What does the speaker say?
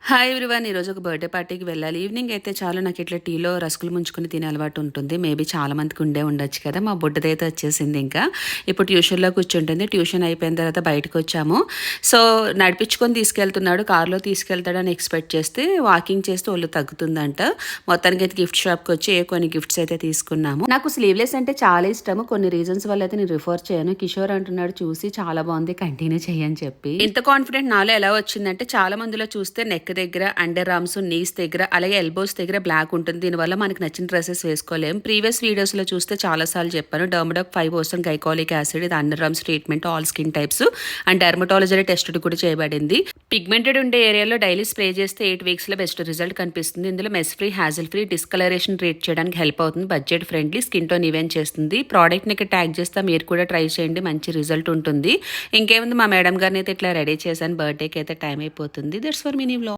Hi everyone. ఈరోజు ఒక birthday పార్టీకి వెళ్ళాలి. ఈవినింగ్ అయితే చాలు నాకు ఇట్లా టీలో రస్కులు ముంచుకొని తినే అలవాటు ఉంటుంది. మేబీ చాలా మందికి ఉండొచ్చు కదా. మా బుడ్డదైతే వచ్చేసింది. ఇంకా ఇప్పుడు ట్యూషన్లో కూర్చుంటుంది. ట్యూషన్ అయిపోయిన తర్వాత బయటకు వచ్చాము. సో నడిపించుకొని తీసుకెళ్తున్నాడు, కార్లో తీసుకెళ్తాడని ఎక్స్పెక్ట్ చేస్తే వాకింగ్ చేస్తే ఒళ్ళు తగ్గుతుందంట. మొత్తానికి అయితే గిఫ్ట్ షాప్కి వచ్చి కొన్ని గిఫ్ట్స్ అయితే తీసుకున్నాము. నాకు స్లీవ్లెస్ అంటే చాలా ఇష్టము. కొన్ని రీజన్స్ వల్ల అయితే నేను రిఫర్ చేయను. కిషోర్ అంటున్నాడు చూసి చాలా బాగుంది, కంటిన్యూ చేయని చెప్పి. ఇంత కాన్ఫిడెంట్ నాలో ఎలా వచ్చిందంటే చాలా మందిలో చూస్తే నెక్ దగ్గర, అండర్ ఆర్మ్స్, నీస్ దగ్గర, అలాగే ఎల్బోస్ దగ్గర బ్లాక్ ఉంటుంది. దీనివల్ల మనకి నచ్చిన డ్రెస్సెస్ వేసుకోలేం. ప్రీవియస్ వీడియోస్ లో చూస్తే చాలా సార్లు చెప్పాను, డర్మడాక్ 5% గైకాలిక్ యాసిడ్, ఇది under arms treatment all skin types and dermatology test కూడా చేయబడింది. పిగ్మెంటెడ్ ఉండే ఏరియాలో డైలీ స్ప్రే చేస్తే 8 వీక్స్ లో బెస్ట్ రిజల్ట్ కనిపిస్తుంది. ఇందులో mess free, hassle free, discolouration treat చేయడానికి హెల్ప్ అవుతుంది. Budget friendly, skin tone event చేస్తుంది. ప్రోడక్ట్ ని ట్యాగ్ చేస్తా, మీరు కూడా ట్రై చేయండి, మంచి రిజల్ట్ ఉంటుంది. ఇంకేముంది, మా మేడం గారిని అయితే ఇట్లా రెడీ చేశాను. బర్త్డేకి అయితే టైం అయిపోతుంది. That's for mini vlog.